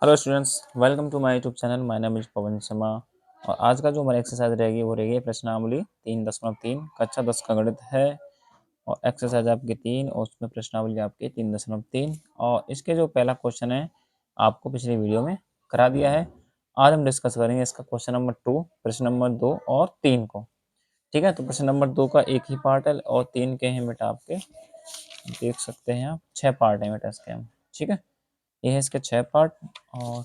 Hello students, welcome to my YouTube channel. My name is Pawan Sharma. और आज का जो हमारी एक्सरसाइज रहेगी वो रहेगी प्रश्नावली 3.3 कक्षा 10 का गणित है। और एक्सरसाइज आपकी 3 और उसमें प्रश्नावली आपकी 3.3। और इसके जो पहला क्वेश्चन है आपको पिछली वीडियो में करा दिया है। आज हम डिस्कस करेंगे इसका क्वेश्चन नंबर 2, प्रश्न नंबर 2 और 3 को। ठीक है, तो प्रश्न नंबर 2 का एक ही पार्ट है और 3 के हैं बेटा आपके, देख सकते हैं आप 6 पार्ट हैं बेटा इसके हम। ठीक है, ये है इसके 6 पार्ट और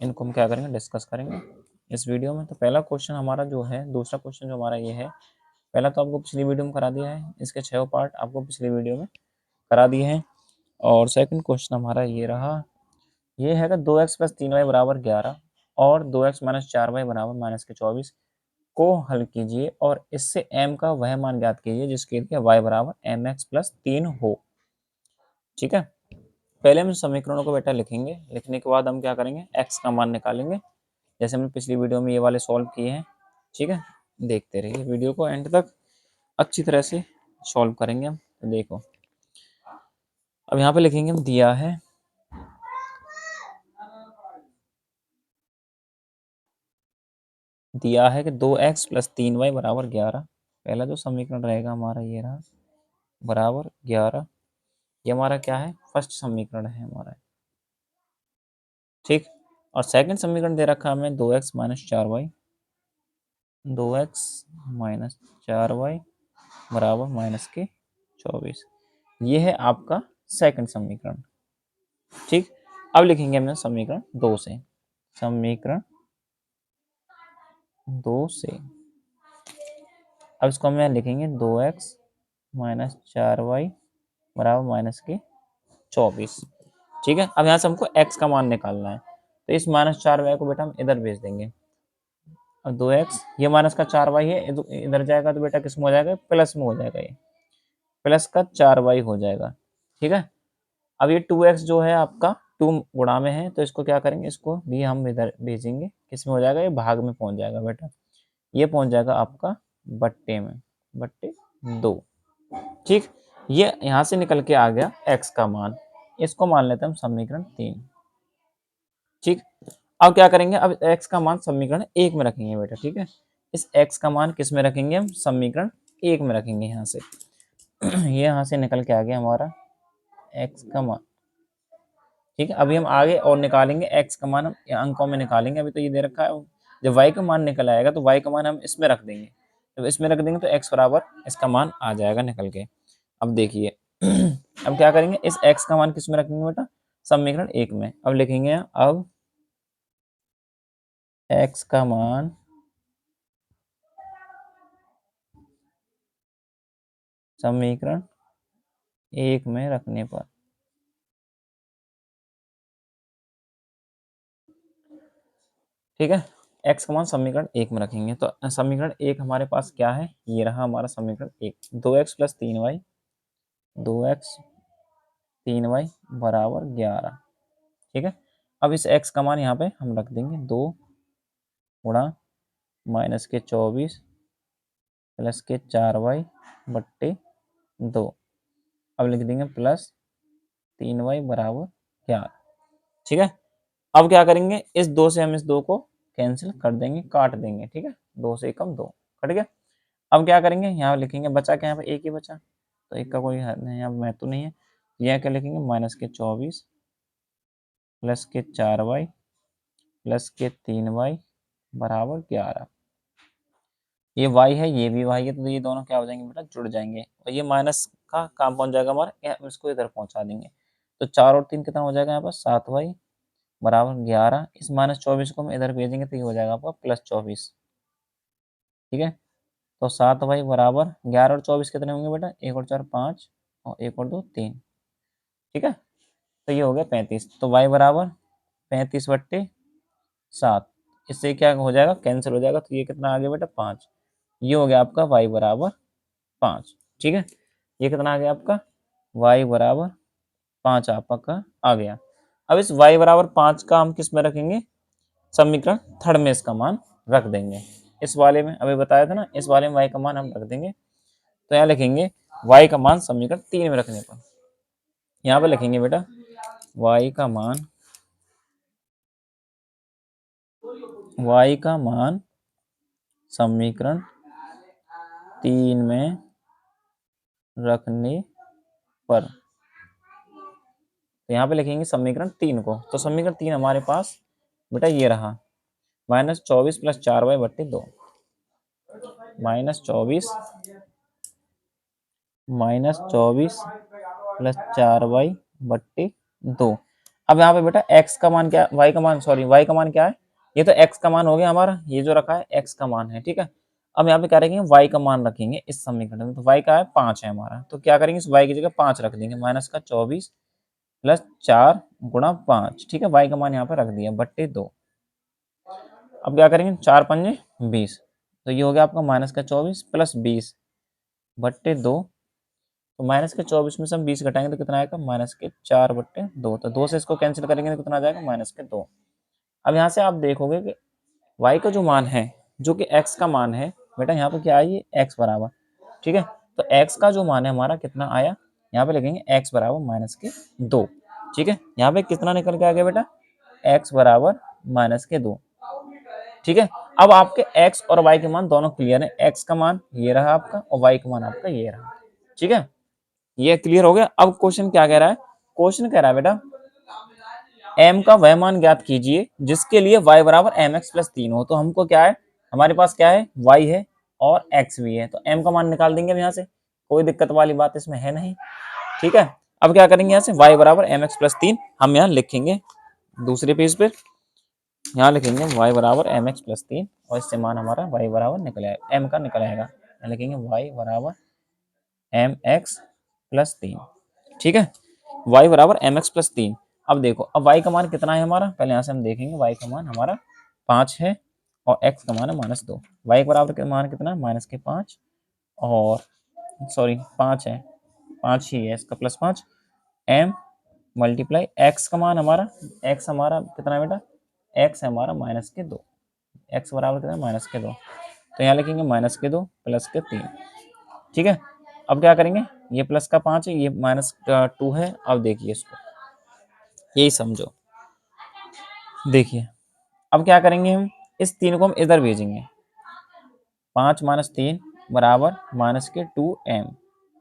इनको हम क्या करेंगे, डिस्कस करेंगे इस वीडियो में। तो पहला क्वेश्चन हमारा जो है, दूसरा क्वेश्चन जो हमारा ये है, पहला तो आपको पिछली वीडियो में करा दिया है, इसके 6 पार्ट आपको पिछली वीडियो में करा दिए हैं। और सेकंड क्वेश्चन हमारा ये रहा, ये है कि 2x प्लस 3y बराबर 11 और 2x माइनस 4y बराबर माइनस के 24 को हल कीजिए और इससे m का वह मान ज्ञात कीजिए जिसके लिए y बराबर mx प्लस 3 हो। ठीक है, पहले हम समीकरणों को बेटा लिखेंगे, लिखने के बाद हम क्या करेंगे, x का मान निकालेंगे जैसे हमने पिछली वीडियो में ये वाले सॉल्व किए हैं। ठीक है, देखते रहिए वीडियो को एंड तक, अच्छी तरह से सॉल्व करेंगे हम। तो देखो, अब यहाँ पे लिखेंगे हम, दिया है कि 2x प्लस 3y बराबर 11। पहला जो समीकरण रहेगा हमारा ये रहा, बराबर 11। ये हमारा क्या है, फर्स्ट समीकरण है हमारा। ठीक, और सेकंड समीकरण दे रखा है हमें 2x minus 4y, 2x minus 4y बराबर माइनस के 24। ये है आपका सेकंड समीकरण। ठीक, अब लिखेंगे हमने समीकरण 2 से, समीकरण 2 से। अब इसको हम यहाँ लिखेंगे 2x माइनस 4y बराबर माइनस के 24। ठीक है, अब यहाँ से हमको x का मान निकालना है, तो इस माइनस 4y को बेटा हम इधर भेज देंगे। अब 2x, ये माइनस का 4y है, इधर जाएगा तो बेटा किस में हो जाएगा, प्लस में हो जाएगा, ये प्लस का 4y हो जाएगा। ठीक है, अब ये 2x जो है आपका 2 गुणा में है, तो इसको क्या करेंगे, इसको भी हम इधर भेजेंगे, किस में हो जाएगा, ये भाग में पहुंच जाएगा बेटा, ये पहुंच जाएगा आपका बट्टे में, बट्टे 2। ठीक, ये यहां से निकल के आ गया x का मान, इसको मान लेते हैं हम समीकरण 3। ठीक, अब क्या करेंगे, अब x का मान समीकरण 1 में रखेंगे बेटा। ठीक है, इस x का मान किस में रखेंगे, हम समीकरण 1 में रखेंगे यहाँ से। ये यहाँ से निकल के आ गया हमारा x का मान। ठीक है, अभी हम आगे और निकालेंगे x का मान, हम अंकों में निकालेंगे, अभी तो ये दे रखा है। जब y का मान निकल आएगा तो y का मान हम इसमें रख देंगे, जब इसमें रख देंगे तो x बराबर इसका मान आ जाएगा निकल के। अब देखिए, अब क्या करेंगे, इस x का मान किस में रखेंगे बेटा, समीकरण 1 में। अब लिखेंगे, अब x का मान समीकरण 1 में रखने पर, ठीक है, x का मान समीकरण 1 में रखेंगे, तो समीकरण 1 हमारे पास क्या है, ये रहा हमारा समीकरण 1, 2x plus 3y, 2x 3y बराबर 11। ठीक है, अब इस x का मान यहाँ पे हम रख देंगे 2 गुणा माइनस के 24 प्लस के 4y बट्टे 2। अब लिख देंगे प्लस 3y बराबर 11। ठीक है, अब क्या करेंगे, इस 2 से हम इस 2 को कैंसिल कर देंगे, काट देंगे। ठीक है, 2 से कम 2 कट गया। अब क्या करेंगे, यहाँ लिखेंगे, बचा क्या, यहाँ पे 1 ही बचा, तो 1 का कोई यहाँ महत्व नहीं है। यह क्या लिखेंगे, माइनस के 24 प्लस के 4y प्लस के 3y बराबर 11। ये y है, ये भी y है, तो ये दोनों क्या हो जाएंगे बेटा, जुड़ जाएंगे, और ये माइनस का काम पहुंच जाएगा हमारा, हम इसको इधर पहुंचा देंगे। तो 4 और 3 कितना हो जाएगा यहाँ पर, 7y बराबर 11। इस माइनस 24 को हम इधर भेजेंगे तो ये हो जाएगा आपका प्लस 24। ठीक है, तो 7y बराबर 11 और 24 कितने होंगे बेटा, 1 और 4 5 और 1 और 2 3। ठीक है, तो ये हो गया 35, तो y बराबर 35 बट्टे 7। इससे क्या हो जाएगा, कैंसिल हो जाएगा, तो ये कितना आ गया बेटा, 5। ये हो गया आपका y बराबर 5। ठीक है, ये कितना आ गया आपका, y बराबर 5 आपका आ गया। अब इस y बराबर 5 का हम किस में रखेंगे, समीकरण थर्ड में इसका मान रख देंगे। इस वाले में अभी बताया था ना, इस वाले में y का मान हम रख देंगे, तो यहाँ लिखेंगे y का मान समीकरण 3 में रखने पर, यहाँ पे लिखेंगे बेटा y का मान y का मान समीकरण 3 में रखने पर, तो यहाँ पे लिखेंगे समीकरण 3 को। तो समीकरण 3 हमारे पास बेटा ये रहा, -24 + 4y/2, -24 + 4y/2। अब यहाँ पे बेटा x का मान क्या, y का मान, सॉरी y का मान क्या है, ये तो x का मान हो गया हमारा, ये जो रखा है x का मान है, ठीक है। अब यहाँ पे क्या रखेंगे, y का मान रखेंगे इस समीकरण में। तो y का है 5 है हमारा, तो क्या करेंगे, इस y की जगह 5 रख देंगे, -24 + 4 × 5, ठीक है। y का मान यहाँ पे रख दिया /2। अब क्या करेंगे, 4 पंजे 20, तो ये हो गया आपका -24 + 20/2। तो -24 में से हम 20 घटाएंगे तो कितना आएगा, -4/2। तो 2 से इसको कैंसिल करेंगे तो कितना आ जाएगा, -2। अब यहाँ से आप देखोगे कि y का जो मान है, जो कि x का मान है बेटा, यहाँ पे क्या आई है, x बराबर, ठीक है। तो x का जो मान है हमारा कितना आया, यहाँ पे लिखेंगे x बराबर -2, ठीक है। यहाँ पे कितना निकल के आ गया बेटा, x बराबर -2, ठीक है। अब आपके x और y के मान दोनों क्लियर है, x का मान ये रहा आपका और y का मान आपका ये रहा, ठीक है। ये क्लियर हो गया। अब क्वेश्चन क्या कह रहा है, क्वेश्चन कह रहा है बेटा m का वह मान ज्ञात कीजिए जिसके लिए y बराबर mx + 3 हो। तो हमको क्या है, हमारे पास क्या है, y है और x भी है, तो m का मान निकाल देंगे हम यहाँ से, कोई दिक्कत वाली बात इसमें है नहीं, ठीक है। अब क्या करेंगे, यहाँ से y बराबर mx + 3 हम यहाँ लिखेंगे दूसरे पेज पे, यहाँ लिखेंगे y बराबर mx + 3 और इससे मान हमारा y बराबर निकल आएगा, m का निकल आएगा, यहाँ लिखेंगे y बराबर mx + 3, ठीक है। y बराबर mx + 3। अब देखो, अब y का मान कितना है हमारा, पहले यहाँ से हम देखेंगे, y का मान हमारा 5 है और x का मान है -2। y के बराबर का मान कितना है, -5, और सॉरी 5 है, 5 ही है, इसका +5 m मल्टीप्लाई x का मान हमारा, x हमारा कितना है बेटा, x है हमारा -2, x बराबर कितना है, -2। तो यहाँ लिखेंगे -2 + 3, ठीक है। अब क्या करेंगे, ये प्लस का 5 है, ये -2 है। अब देखिए इसको, यही समझो, देखिए अब क्या करेंगे, हम इस 3 को हम इधर भेजेंगे, 5 - 3 बराबर -2m,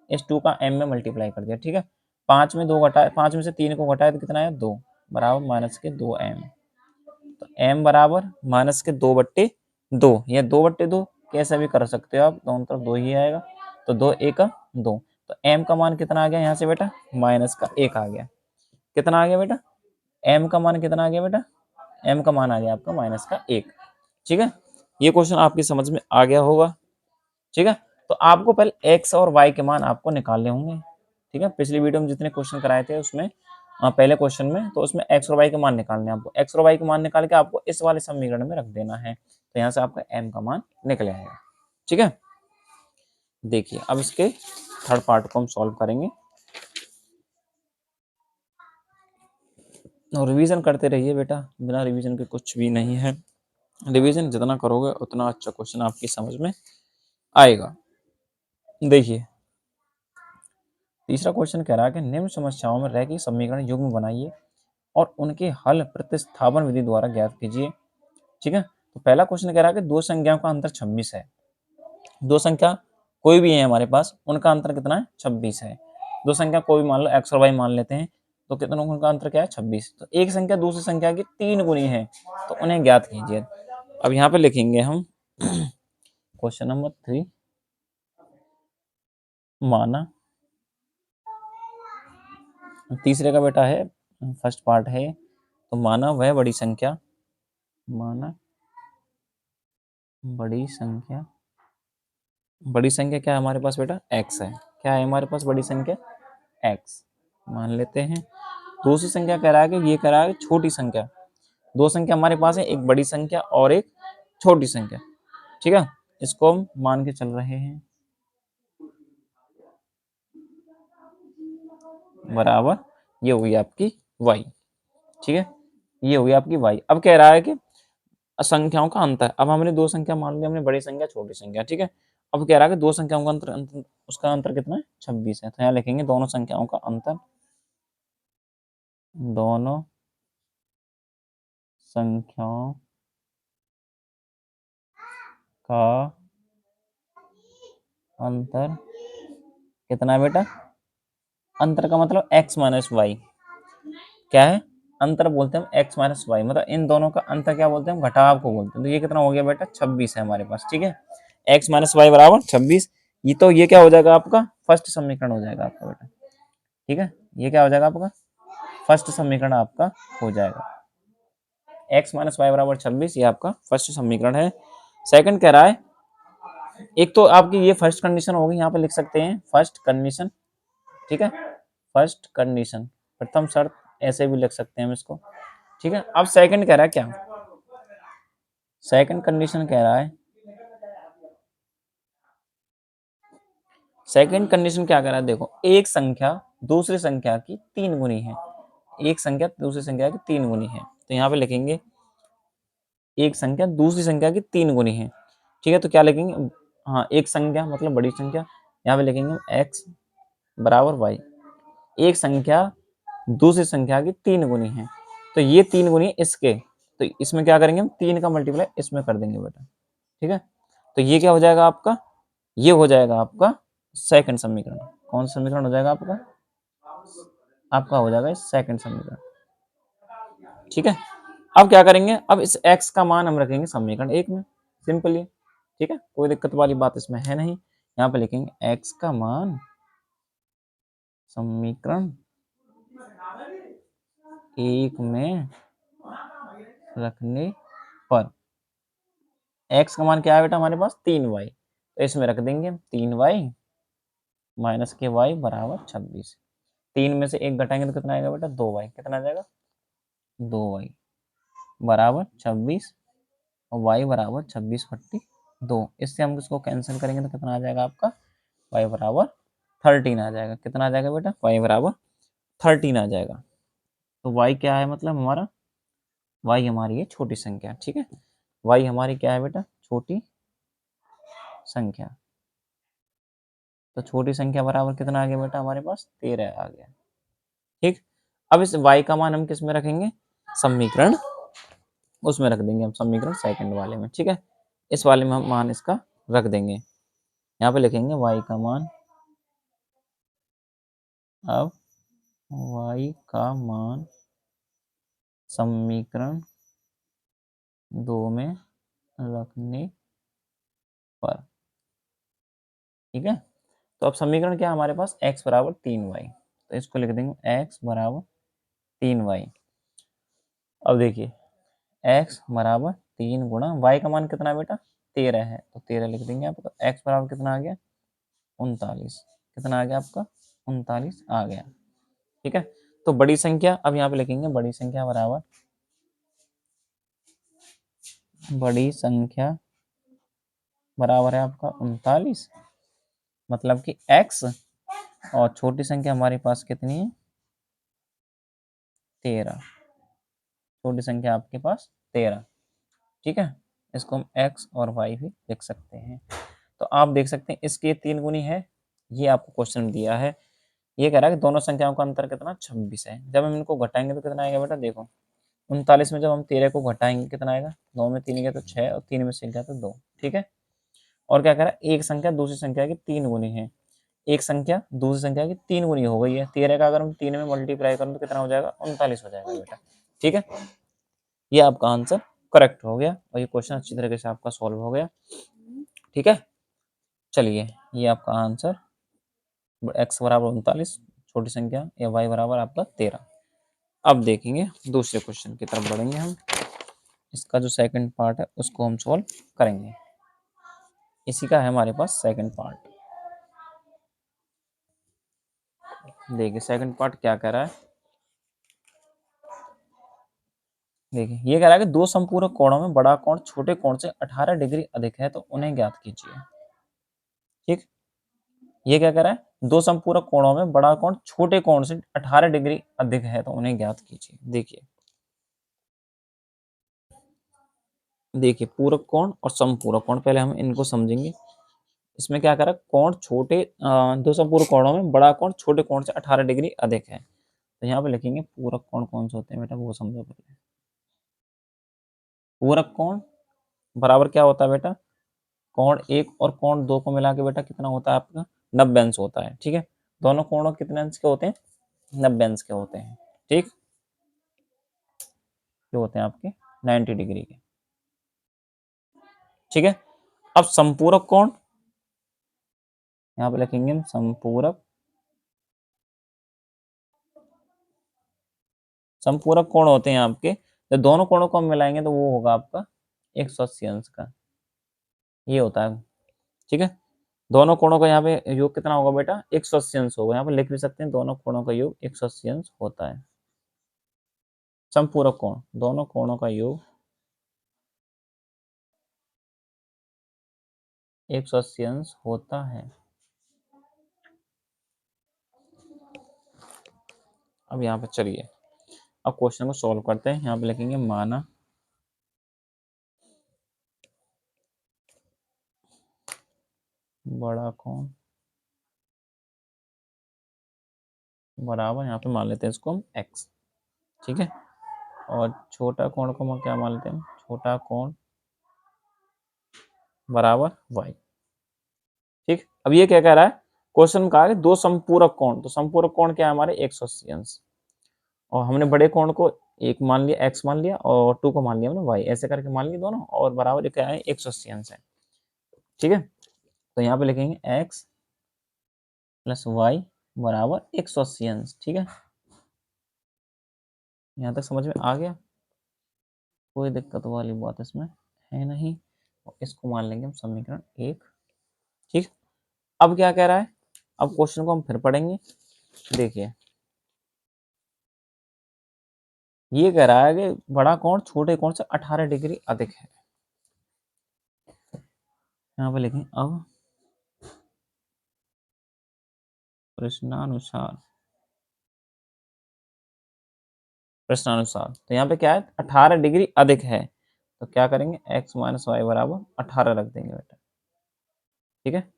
इस 2 का m में मल्टीप्लाई कर दिया, ठीक है। 5 में 2 घटाए, 5 में से 3 को घटाए तो कितना है, 2 बराबर -2m। तो m बराबर -2/2, या 2/2 कैसे भी कर सकते हो आप, दोनों तरफ 2 ही आएगा, तो 2 1 2। तो m का मान कितना आ गया यहाँ से बेटा, -1 आ गया, कितना आ गया बेटा, m का मान कितना आ गया बेटा, m का मान आ गया आपका -1, ठीक है। ये क्वेश्चन आपकी समझ में आ गया होगा, ठीक है। तो आपको पहले x और y के मान आपको निकालने होंगे, ठीक है। पिछली वीडियो में जितने क्वेश्चन कराए थे उसमें पहले क्वेश्चन में, तो उसमें x और y के मान निकालने हैं आपको, x और y के मान निकाल के आपको इस वाले समीकरण में रख देना है, तो यहाँ से आपका m का मान निकल आएगा, ठीक है। देखिए अब इसके थर्ड पार्ट को हम सॉल्व करेंगे, और रिवीजन करते रहिए बेटा, बिना रिवीजन के कुछ भी नहीं है, रिवीजन जितना करोगे उतना अच्छा क्वेश्चन आपकी समझ में आएगा। देखिए तीसरा क्वेश्चन कह रहा है कि निम्न समस्याओं में रैखिक समीकरण युग्म बनाइए और उनके हल प्रतिस्थापन विधि द्वारा ज्ञात कीजिए, ठीक है। तो पहला क्वेश्चन कह रहा है कि दो संख्याओं का अंतर 26 है, दो संख्या कोई भी है हमारे पास, उनका अंतर कितना है, 26 है। दो संख्या कोई भी मान लो, x और y मान लेते हैं, तो कितना, उनका अंतर क्या है, 26। तो एक संख्या दूसरी संख्या की 3 गुनी है, तो उन्हें ज्ञात कीजिए। अब यहाँ पे लिखेंगे हम क्वेश्चन नंबर 3, माना, तीसरे का बेटा है, फर्स्ट पार्ट है, तो माना वह बड़ी संख्या, माना बड़ी संख्या, बड़ी संख्या क्या है हमारे पास बेटा, x है, क्या है हमारे पास बड़ी संख्या, x मान लेते हैं। दूसरी संख्या कह रहा है कि ये कह रहा है छोटी संख्या, दो संख्या हमारे पास है, एक बड़ी संख्या और एक छोटी संख्या, ठीक है। इसको हम मान के चल रहे हैं, बराबर ये हुई आपकी y, ठीक है, ये हुई आपकी y। अब कह रहा है कि संख्याओं का अंतर, अब हमने दो संख्या मान ली, हमने बड़ी संख्या छोटी संख्या, ठीक है। अब कह रहा है कि दो संख्याओं का अंतर, उसका अंतर कितना है, 26 है। तो यहाँ लिखेंगे दोनों संख्याओं का अंतर, दोनों संख्याओं का अंतर कितना है बेटा? अंतर का मतलब x माइनस वाई क्या है? अंतर बोलते हैं हम x माइनस वाई, मतलब इन दोनों का अंतर क्या बोलते हैं हम? घटाव को बोलते हैं। तो ये कितना हो गया बेटा? 26 है हमारे पास। ठीक है, x माइनस वाई बराबर 26। ये तो ये क्या हो जाएगा आपका? फर्स्ट समीकरण हो जाएगा आपका बेटा। ठीक है, ये क्या हो जाएगा आपका? फर्स्ट समीकरण आपका हो जाएगा। x माइनस वाई बराबर 26, ये आपका फर्स्ट समीकरण है। सेकंड कह रहा है, एक तो आपकी ये फर्स्ट कंडीशन होगी, यहाँ पे लिख सकते हैं फर्स्ट कंडीशन। ठीक है, फर्स्ट कंडीशन, प्रथम शर्त, ऐसे भी लिख सकते हैं हम इसको। ठीक है, अब सेकंड कह रहा है क्या? सेकंड कंडीशन कह रहा है, सेकंड कंडीशन क्या कह रहा है? देखो, एक संख्या दूसरी संख्या की 3 गुनी है। एक संख्या दूसरी संख्या की 3 गुनी है, तो यहाँ पे लिखेंगे एक संख्या दूसरी संख्या की 3 गुनी है। ठीक है, तो क्या लिखेंगे? हाँ, एक संख्या मतलब बड़ी संख्या, यहाँ पे लिखेंगे x बराबर y। एक संख्या दूसरी संख्या की 3 गुनी है, तो ये 3 गुनी इसके, तो इसमें क्या करेंगे हम? 3 का मल्टीप्लाई इसमें कर देंगे बेटा। ठीक है, तो ये क्या हो जाएगा आपका? ये हो जाएगा आपका सेकंड समीकरण। कौन सा समीकरण हो जाएगा आपका? आपका हो जाएगा सेकंड समीकरण। ठीक है, अब क्या करेंगे? अब इस x का मान हम रखेंगे समीकरण 1 में, सिंपली। ठीक है, कोई दिक्कत वाली बात इसमें है नहीं। यहाँ पे लिखेंगे x का मान समीकरण 1 में रखने पर x का मान क्या है बेटा हमारे पास? 3y, तो इसमें रख देंगे 3y माइनस के y बराबर 26। 3 में से 1 घटाएंगे तो कितना आएगा बेटा? 2y। कितना आ जाएगा? 2y बराबर 26, और y बराबर 26/2। इससे हम इसको कैंसिल करेंगे तो कितना आ जाएगा आपका? y बराबर 13 आ जाएगा। कितना आ जाएगा बेटा? y बराबर 13 आ जाएगा। तो y क्या है मतलब हमारा? y हमारी है छोटी संख्या। ठीक है, y हमारी क्या है बेटा? छोटी संख्या। तो छोटी संख्या बराबर कितना आ गया बेटा हमारे पास? 13 आ गया। ठीक, अब इस y का मान हम किस में रखेंगे? समीकरण उसमें रख देंगे हम, समीकरण सेकंड वाले में। ठीक है, इस वाले में हम मान इसका रख देंगे। यहाँ पे लिखेंगे y का मान, अब y का मान समीकरण 2 में रखने पर। ठीक है, तो अब समीकरण क्या है हमारे पास? x बराबर 3y, तो इसको लिख देंगे x बराबर 3y। अब देखिए, x बराबर 3 गुणा y का मान कितना है बेटा? 13 है, तो 13 लिख देंगे आपको। x बराबर कितना आ गया? 39। कितना आ गया आपका? 39 आ गया। ठीक है, तो बड़ी संख्या अब यहाँ पे लिखेंगे, बड़ी संख्या बराबर, बड़ी संख्या बराबर है आपका 39, मतलब कि x, और छोटी संख्या हमारे पास कितनी है? 13। छोटी संख्या आपके पास 13। ठीक है, इसको हम x और y भी लिख सकते हैं। तो आप देख सकते हैं इसके 3 गुनी है, ये आपको क्वेश्चन दिया है। ये कह रहा है कि दोनों संख्याओं का अंतर कितना? 26 है। जब हम इनको घटाएंगे तो कितना आएगा बेटा? देखो, 39 में जब हम 13 को घटाएंगे कितना आएगा? 2 में 3 गया तो 6, और 3 में से गया तो 2। ठीक है, और क्या कह रहा है? एक संख्या दूसरी संख्या की 3 गुनी है। एक संख्या दूसरी संख्या की 3 गुनी हो गई है। 13 का अगर हम 3 में मल्टीप्लाई करें तो कितना हो जाएगा? 39 हो जाएगा बेटा। ठीक है, ये आपका आंसर करेक्ट हो गया, और ये क्वेश्चन अच्छी तरीके से आपका सॉल्व हो गया। ठीक है, चलिए, ये आपका आंसर x बराबर 39 छोटी संख्या, या y बराबर आपका 13। अब देखेंगे दूसरे क्वेश्चन की तरफ बढ़ेंगे हम। इसका जो सेकंड पार्ट है उसको हम सॉल्व करेंगे। इसी का है हमारे पास सेकंड पार्ट। देखिए सेकंड पार्ट क्या कह रहा है। देखिए, ये कह रहा है कि दो संपूरक कोणों में बड़ा कोण छोटे कोण से 18 डिग्री अधिक है, तो उन्हें ज्ञात कीजिए। ठीक, ये क्या कह रहा है? दो संपूरक कोणों में बड़ा कोण छोटे कोण से 18 डिग्री अधिक है, तो उन्हें ज्ञात कीजिए। देखिए, देखिए पूरक कोण और समपूरक कोण, पहले हम इनको समझेंगे। इसमें क्या करा? कोण छोटे, दो संपूरक कोणों में बड़ा कोण छोटे कोण से 18 डिग्री अधिक है, तो यहाँ पे लिखेंगे पूरक कोण कौन से होते हैं बेटा, वो समझो पहले। पूरक कोण बराबर क्या होता है बेटा? कोण 1 और कोण 2 को मिला के बेटा कितना होता है आपका 90 अंश होता है। ठीक है, दोनों कोणों कितने अंश के होते हैं 90 अंश के होते हैं। ठीक, जो होते हैं आपके 90 डिग्री के। ठीक है, अब संपूरक कोण यहाँ पे लिखेंगे हम संपूरक, संपूरक कोण होते हैं आपके, तो दोनों कोणों को हम मिलाएंगे तो वो होगा आपका 180 अंश का, ये होता है। ठीक है, दोनों कोणों का यहाँ पे योग कितना होगा बेटा 180 अंश होगा। यहाँ पे लिख भी सकते हैं दोनों कोणों का योग 180 अंश होता है। संपूरक कोण, दोनों कोणों का योग 180 अंश होता है। अब यहाँ पे चलिए अब क्वेश्चन को सॉल्व करते हैं। यहाँ पे लिखेंगे माना बड़ा कोण बराबर, यहाँ पे मान लेते हैं इसको हम x। ठीक है, और छोटा कोण को हम क्या मान लेते हैं, छोटा कोण बराबर y। ठीक, अब ये क्या कह रहा है, क्वेश्चन में कहा है दो संपूरक कोण, तो संपूरक कोण क्या है हमारे 180 अंश, और हमने बड़े कोण को एक मान लिया x मान लिया और 2 को मान लिया हमने y, ऐसे करके मान लिया दोनों, और बराबर क्या है 180 अंश है। ठीक है, तो यहाँ पे लिखेंगे x प्लस वाई बराबर 180 अंश। ठीक है, यहाँ तक समझ में आ गया, कोई दिक्कत वाली बात इसमें है नहीं, और इसको मान लेंगे हम समीकरण 1। ठीक, अब क्या कह रहा है, अब क्वेश्चन को हम फिर पढ़ेंगे। देखिए ये कह रहा है कि बड़ा कोण छोटे कोण से 18 डिग्री अधिक है। यहाँ पे लिखें अब प्रश्नानुसार, प्रश्नानुसार तो यहाँ पे क्या है 18 डिग्री अधिक है, तो क्या करेंगे x माइनस वाई बराबर 18 रख देंगे बेटा। ठीक है,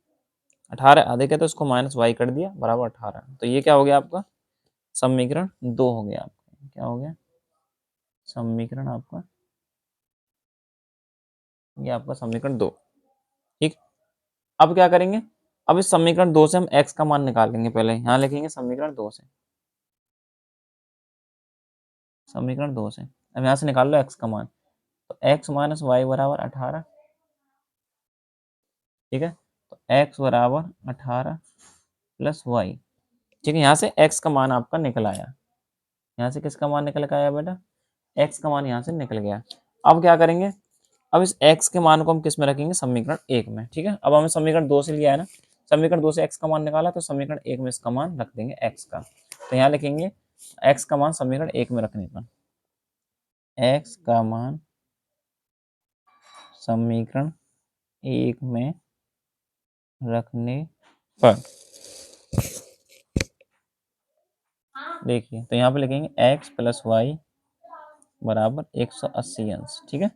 18 अधिक है तो इसको माइनस वाई कर दिया बराबर 18, तो ये क्या हो गया आपका समीकरण 2 हो गया आपका। क्या हो गया समीकरण आपका, ये आपका समीकरण 2। ठीक, अब क्या करेंगे, अब इस समीकरण 2 से हम x का मान निकालेंगे। पहले यहाँ लिखेंगे समीकरण 2 से, समीकरण 2 से अब यहाँ से निकाल लो x का मान, तो x माइनस वाई बराबर 18। ठीक है, तो x बराबर 18 प्लस वाई। ठीक है, यहाँ से x का मान आपका निकल आया, यहाँ से किसका मान निकल के आया बेटा x का मान यहाँ से निकल गया। अब क्या करेंगे, अब इस x के मान को हम किस में रखेंगे समीकरण 1 में। ठीक है, अब हमें समीकरण 2 से लिया है ना, समीकरण 2 से x का मान निकाला, तो समीकरण 1 में इसका मान रख देंगे x का, तो यहाँ लिखेंगे x का मान समीकरण 1 में रखने पर, x का मान समीकरण 1 में रखने पर, देखिए तो यहाँ पे लिखेंगे x प्लस वाई बराबर 180 अंश। ठीक है,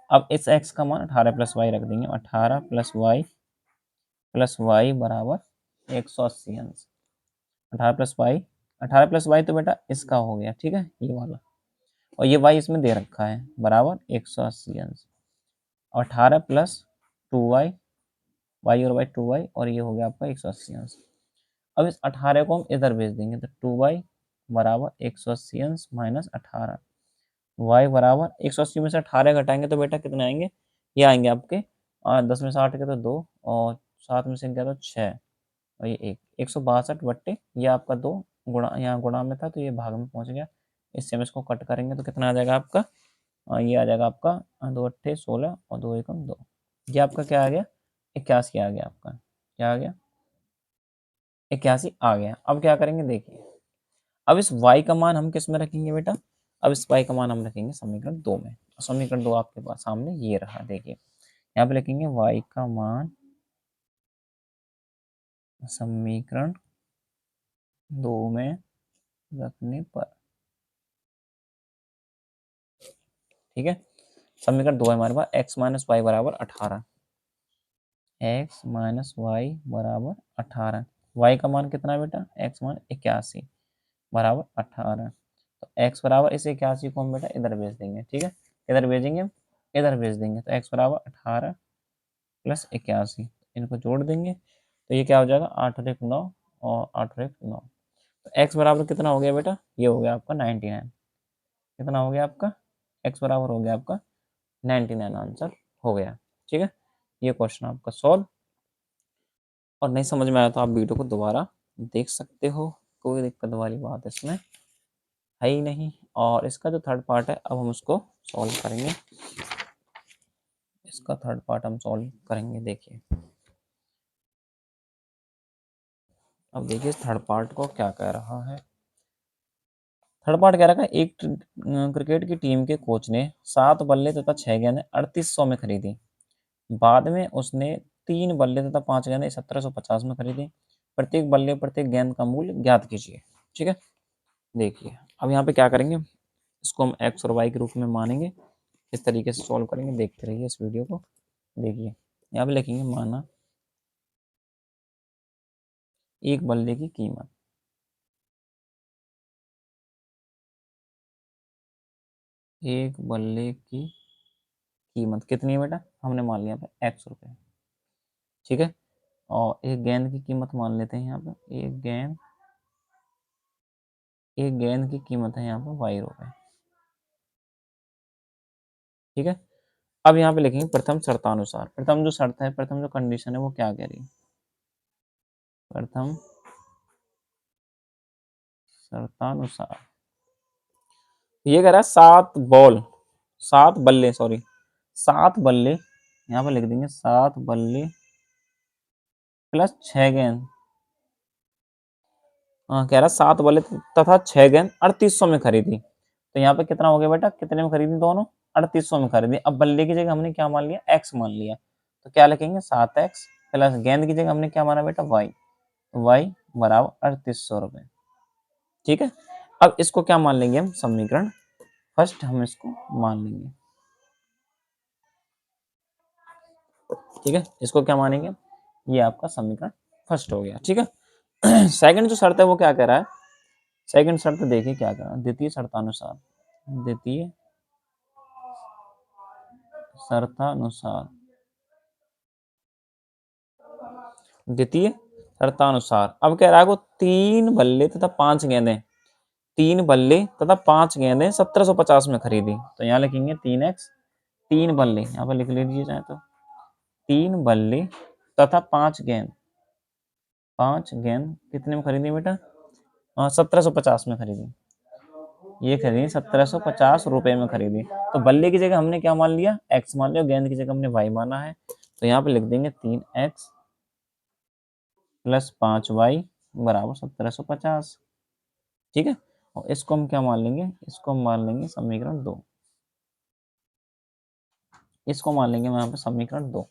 अब इस x का मान 18 प्लस वाई रख देंगे, 18 प्लस वाई बराबर 180 अंश। 18 प्लस वाई, 18 प्लस वाई तो बेटा इसका हो गया। ठीक है, ये वाला, और ये वाई इसमें दे रखा है बराबर 180 अंश, और 18 प्लस 2y, वाई और वाई 2y, और ये हो गया आपका 180 अंश। अब इस 18 को हम इधर भेज देंगे, तो 2y बराबर 180 अंश माइनस 18, y बराबर 180 में से 18 घटाएंगे तो बेटा कितने आएंगे, ये आएंगे आपके 10 में से 8 के तो 2, और 7 में से क्या तो 6, और ये 162 बट्टे ये आपका 2, गुणा यहाँ गुणा में था तो ये भाग में पहुंच गया। इससे हम इसको कट करेंगे तो कितना आ जाएगा आपका, ये आ जाएगा आपका 2 अट्ठे 16 और 2 एकम 2, ये आपका क्या आ गया 81 आ गया आपका। क्या आ गया 81 आ गया। अब क्या करेंगे देखिए, अब इस y का मान हम किस में रखेंगे बेटा, अब इस y का मान हम रखेंगे समीकरण 2 में। समीकरण 2 आपके पास सामने ये रहा, देखिए यहाँ पे लिखेंगे y का मान समीकरण 2 में रखने पर। ठीक है, समीकरण 2 है हमारे पास x माइनस वाई बराबर 18, x माइनस वाई बराबर 18, y का मान कितना है बेटा x मान 81 बराबर 18, तो x बराबर इस 81 को हम बेटा इधर भेज देंगे। ठीक है, इधर भेजेंगे हम, इधर भेज देंगे, तो x बराबर 18 प्लस 81, इनको जोड़ देंगे तो ये क्या हो जाएगा, 8 और 1 9 और 8 और 1 9। तो x बराबर कितना हो गया बेटा, ये हो गया आपका 99। कितना हो गया आपका, x बराबर हो गया आपका 99, आंसर हो गया। ठीक है, ये क्वेश्चन आपका सॉल्व। और नहीं समझ में आया तो आप वीडियो को दोबारा देख सकते हो, कोई दिक्कत वाली बात इसमें है ही नहीं। और इसका जो थर्ड पार्ट है अब हम उसको सॉल्व करेंगे, इसका थर्ड पार्ट हम सॉल्व करेंगे। देखिए अब देखिए थर्ड पार्ट को क्या कह रहा है। थर्ड पार्ट कह रहा है एक क्रिकेट की टीम के कोच ने 7 बल्ले तथा 6 गेंदें 3800 में खरीदी। बाद में उसने 3 बल्ले तथा 5 गेंदें 1750 में खरीदी। प्रत्येक बल्ले प्रत्येक गेंद का मूल्य ज्ञात कीजिए। ठीक है, देखिए अब यहाँ पे क्या करेंगे, इसको हम एक्स और वाई के रूप में मानेंगे। इस तरीके से सॉल्व करेंगे, देखते रहिए इस वीडियो को। देखिए यहाँ पे लिखेंगे माना एक बल्ले की कीमत, एक बल्ले की कीमत कितनी है बेटा, हमने मान लिया यहाँ पे एक्स रुपये। ठीक है, और एक गेंद की कीमत मान लेते हैं यहाँ पे, एक गेंद की कीमत है यहाँ पे वाई रुपये। ठीक है, अब यहाँ पे लिखेंगे प्रथम शर्तानुसार। प्रथम जो शर्त है, प्रथम जो कंडीशन है वो क्या कह रही है, प्रथम शर्तानुसार ये कह रहा है 7 बल्ले, सॉरी 7 बल्ले, यहाँ पे लिख देंगे 7 बल्ले प्लस 6 गेंद। हाँ कह रहा 7 बल्ले तथा 6 गेंद 3800 में खरीदी। तो यहाँ पे कितना हो गया बेटा, कितने में खरीदी दोनों, 3800 में खरीदी। अब बल्ले की जगह हमने क्या मान लिया, एक्स मान लिया, तो क्या लिखेंगे 7x प्लस गेंद की जगह हमने क्या माना बेटा, वाई, वाई बराबर 3800 रुपये। ठीक है, अब इसको क्या मान लेंगे हम, समीकरण फर्स्ट हम इसको मान लेंगे। ठीक है, इसको क्या मानेंगे, ये आपका समीकरण फर्स्ट हो गया। ठीक है, सेकंड जो शर्त है वो क्या कह रहा है, सेकंड शर्त देखिए क्या कह रहा है, द्वितीय शर्तानुसार, द्वितीय शर्तानुसार, द्वितीय शर्तानुसार। अब कह रहा है को 3 बल्ले तथा 5 गेंदें, 3 बल्ले तथा 5 गेंदें 1750 में खरीदी। तो यहाँ लिखेंगे 3x, 3 बल्ले यहाँ पर लिख लीजिए चाहे तो, 3 बल्ले तथा 5 गेंद, 5 गेंद कितने में खरीदी बेटा, 1750 में खरीदी। ये खरीदी 1750 रुपए में खरीदी। तो बल्ले की जगह हमने क्या मान लिया, एक्स मान लिया, गेंद की जगह हमने वाई माना है। तो यहाँ पे लिख देंगे 3x प्लस 5y बराबर 1750। ठीक है, और इसको हम क्या मान लेंगे, इसको हम मान लेंगे समीकरण 2, इसको मान लेंगे यहाँ पे समीकरण 2।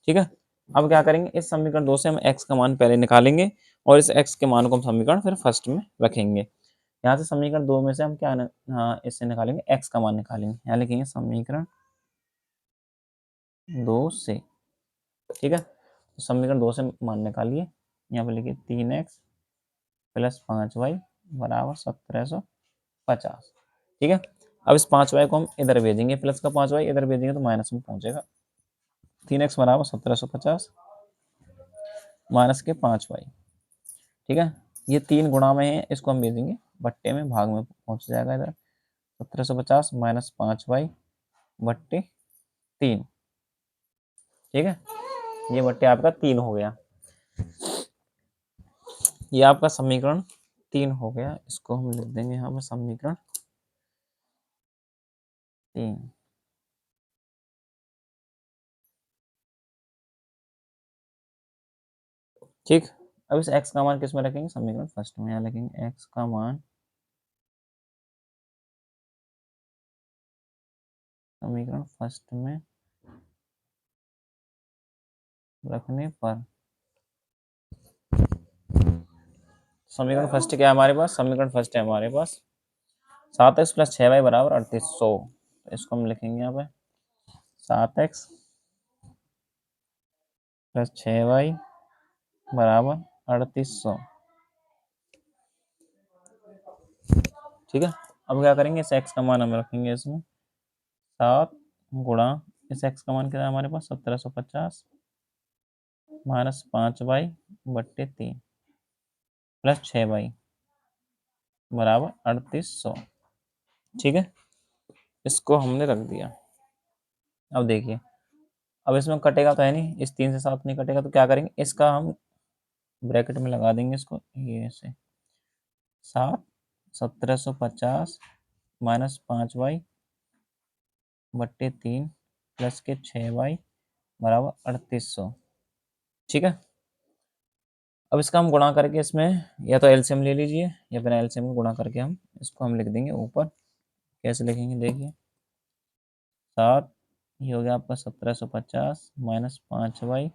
ठीक है, अब क्या करेंगे, इस समीकरण 2 से हम x का मान पहले निकालेंगे और इस x के मान को हम समीकरण फिर फर्स्ट में रखेंगे। यहाँ से समीकरण 2 में से हम क्या हाँ इससे निकालेंगे, x का मान निकालेंगे। यहाँ लिखेंगे समीकरण 2 से। ठीक है, तो समीकरण 2 से मान निकालिए। यहाँ पे लिखिए 3x प्लस 5y बराबर 1750। ठीक है, अब इस 5y को हम इधर भेजेंगे, प्लस का 5y इधर भेजेंगे तो माइनस में पहुंचेगा। 3x बराबर 1750 माइनस के 5y। ठीक है, ये 3 गुणा में है, इसको हम भेजेंगे बट्टे में, भाग में पहुंच जाएगा इधर। 1750 माइनस 5y बट्टे 3। ठीक है, ये बट्टे आपका 3 हो गया, ये आपका समीकरण 3 हो गया। इसको हम लिख देंगे यहाँ पे समीकरण 3। ठीक, अब इस x का मान किस में रखेंगे, समीकरण फर्स्ट में। यहाँ लिखेंगे x का मान समीकरण फर्स्ट में रखने पर, समीकरण फर्स्ट क्या है हमारे पास, समीकरण फर्स्ट है हमारे पास 7x प्लस 6y बराबर 3800। इसको हम लिखेंगे यहाँ पे 7x प्लस 6y बराबर 3800। ठीक है, अब क्या करेंगे, इस x का मान हम रखेंगे इसमें 7 गुणा, इस x का मान कितना है हमारे पास 1750 -5y/3 प्लस 6y बराबर 3800। ठीक है, इसको हमने रख दिया। अब देखिए, अब इसमें कटेगा तो है नहीं, इस 3 से 7 नहीं कटेगा, तो क्या करेंगे, इसका हम ब्रैकेट में लगा देंगे इसको, ये ऐसे 7 1750 -5y/3 प्लस के 6y बराबर 3800। ठीक है, अब इसका हम गुणा करके इसमें या तो एलसीएम ले लीजिए या बिना एलसीएम को गुणा करके हम इसको हम लिख देंगे ऊपर। कैसे लिखेंगे देखिए, 7 ये हो गया आपका 1750 -5y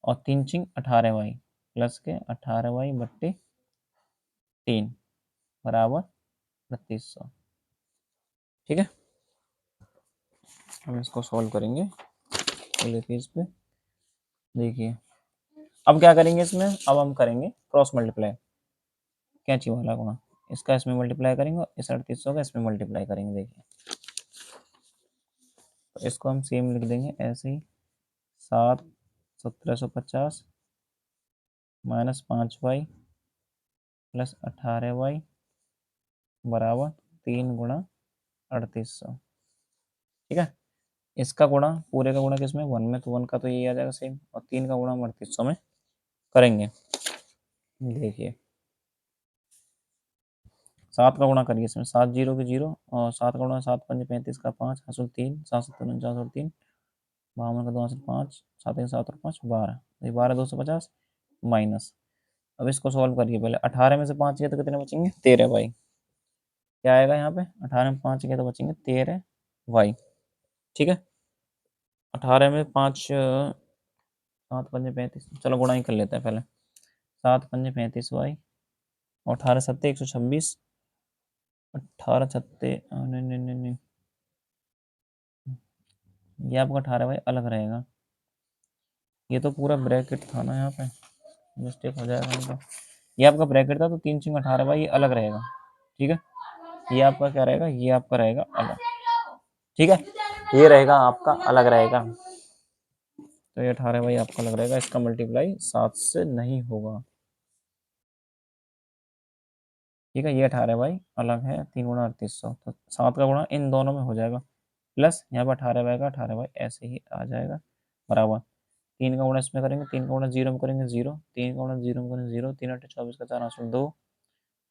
और 3×18y प्लस के 18y/3 बराबर 3800। ठीक है, हम इसको सॉल्व करेंगे अगले पेज पे। देखिए, अब क्या करेंगे इसमें, अब हम करेंगे क्रॉस मल्टीप्लाई, कैंची वाला गुणा। इसका इसमें मल्टीप्लाई करेंगे और इस 3800 का इसमें मल्टीप्लाई करेंगे। देखिए, तो इसको हम सेम लिख देंगे ऐसे ही, 7 1750 -5y प्लस 18y बराबर 3×3800। ठीक है, इसका गुणा पूरे का गुणा किसमें, 1 में, तो 1 का तो यही आ जाएगा सेम, और 3 का गुणा हम 3800 में करेंगे। देखिए, 7 का गुणा करिए इसमें, 7 0 के 0 और 7 का गुणा 7 5 35 का 5 हासिल 3 7 7 49 और 3 52 का 2 हासिल 5 7 7 और 5 12, ये 12 250 माइनस। अब इसको सॉल्व करिए पहले, 18 में से 5 गए तो कितने बचेंगे, 13 भाई। क्या आएगा यहाँ पे, 18 में 5 गए तो बचेंगे 13 वाई। ठीक है, 18 में 5 7 5 35, चलो गुणा ही कर लेते हैं पहले, 7 5 35 वाई और 18 सत्ते 126, 18 छत्ते नहीं नहीं नहीं नहीं, ये आपका 18 भाई अलग रहेगा, ये तो पूरा ब्रैकेट था ना, यहाँ पे मिस्टेक हो जाएगा इनका। ये आपका ब्रैकेट था तो 3×18 भाई ये अलग रहेगा। ठीक है, ये आपका क्या रहेगा, ये आपका रहेगा अलग। ठीक है, ये रहेगा आपका अलग रहेगा, तो ये 18 भाई आपका अलग रहेगा, इसका मल्टीप्लाई 7 से नहीं होगा। ठीक है, ये 18 भाई अलग है, 3×3800, तो 7 का गुणा इन दोनों में हो जाएगा, प्लस यहाँ पर 18 भाई का 18 भाई ऐसे ही आ जाएगा बराबर, 3 का गुणा इसमें करेंगे, 3 का गुणा 0 में करेंगे 0, 3 का गुणा 0 में करेंगे 0, 3 8 24 का 4 हासिल 2,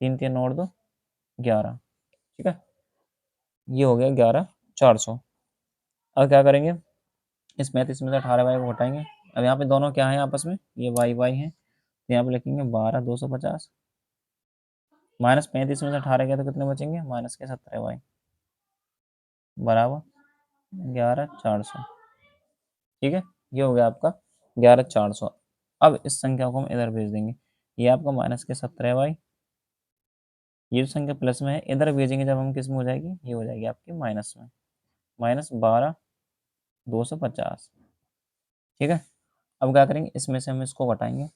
3 3 और 2 11। ठीक है, ये हो गया 11,400। अब क्या करेंगे, इस 35 में से 18 वाई को घटाएंगे। अब यहाँ पे दोनों क्या है आपस में, ये वाई वाई है, तो यहाँ पे लिखेंगे 12,250 -35 में से 18 गया तो कितने बचेंगे, माइनस के 17 वाई बराबर 11,400। ठीक है, ये हो गया आपका 11,400। अब इस संख्या को हम इधर भेज देंगे, ये आपका माइनस के 17 वाई, ये जो संख्या प्लस में है इधर भेजेंगे जब हम, किस में हो जाएगी, ये हो जाएगी आपकी माइनस में, -12,250। ठीक है, अब क्या करेंगे, इसमें से हम इसको घटाएंगे,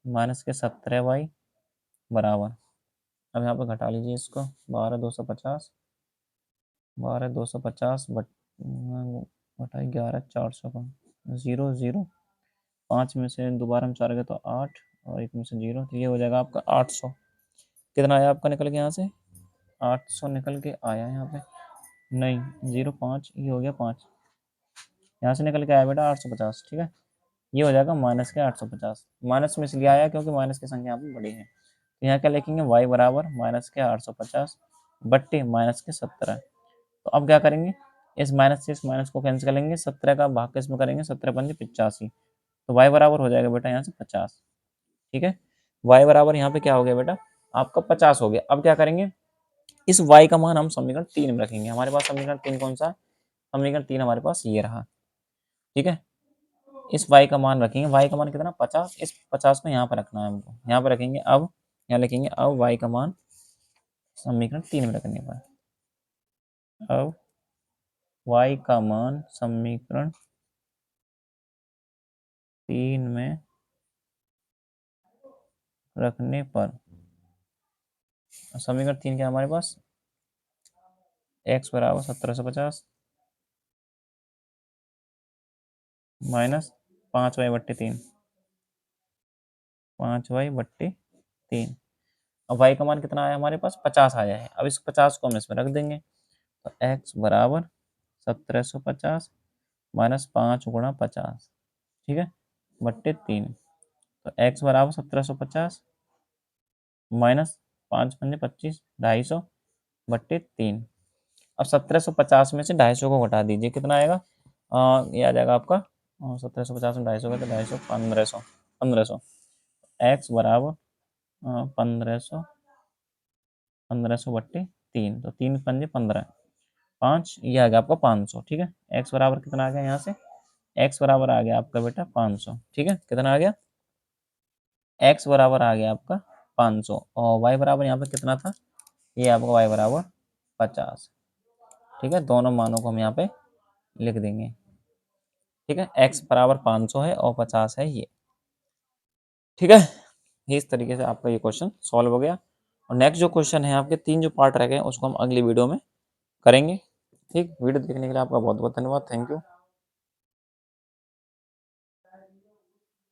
माइनस के 17 वाई बराबर, अब यहाँ पर घटा लीजिए इसको, 12,250 12,250 बटाई 11,400 का, 0 0 5 में से दोबारा हम 4 गए तो 8 और 1 में से 0, तो ये हो जाएगा आपका 800। कितना आया आपका निकल के यहाँ से, 800 निकल के आया यहाँ पे, नहीं 0 5, ये हो गया 5, यहाँ से निकल के आया बेटा 850। ठीक है, ये हो जाएगा माइनस के 850, माइनस में इसलिए आया क्योंकि माइनस की संख्या यहाँ पे बड़ी है, तो यहाँ क्या लिखेंगे, y बराबर माइनस के 850 बट्टे माइनस के 17। तो अब क्या करेंगे, इस माइनस से इस माइनस को कैंसिल करेंगे, 17 का भाग किस में करेंगे, 17 पंजे 85, तो y बराबर हो जाएगा बेटा यहाँ से 50। ठीक है, y बराबर यहाँ पे क्या हो गया बेटा, आपका 50 हो गया। अब क्या करेंगे, इस y का मान हम समीकरण 3 में रखेंगे, हमारे पास समीकरण 3 कौन सा है, समीकरण 3 हमारे पास ये रहा। ठीक है, इस y का मान रखेंगे, y का मान कितना 50, इस 50 को यहाँ पर रखना है हमको, यहाँ पर रखेंगे। अब यहाँ लिखेंगे, अब y का मान समीकरण 3 में रखने पर, अब y का मान समीकरण 3 में रखने पर, समीकरण 3 क्या हमारे पास, x बराबर 1750 माइनस 5y/3 5y/3। अब y का मान कितना आया हमारे पास, 50 आया है। अब इस 50 को हम इसमें रख देंगे, तो x बराबर 1750 माइनस 5 गुणा 50, ठीक है, बट्टे 3। तो x बराबर 1750 माइनस 5×5 = 25, 250 बट्टे 3। अब 1750 में से 250 को घटा दीजिए, कितना आएगा, ये आ जाएगा आपका 1750 में 250 का, तो 250 1500, 1500। एक्स बराबर 1500, 1500 बट्टे 3, तो 3×5 = 15, 5, ये आ गया आपका 500, ठीक है। एक्स बराबर कितना आ गया यहाँ से, एक्स बराबर आ गया आपका बेटा 500, ठीक है, कितना आ गया, एक्स बराबर आ गया आपका 500, और वाई बराबर यहाँ पे कितना था, ये आपका वाई बराबर 50, ठीक है। दोनों मानों को हम यहाँ पे लिख देंगे, ठीक है। एक्स बराबर 500 है और 50 है ये, ठीक है। इस तरीके से आपका ये क्वेश्चन सॉल्व हो गया। और नेक्स्ट जो क्वेश्चन है, आपके 3 जो पार्ट रह गए उसको हम अगली वीडियो में करेंगे, ठीक। वीडियो देखने के लिए आपका बहुत बहुत धन्यवाद, थैंक यू।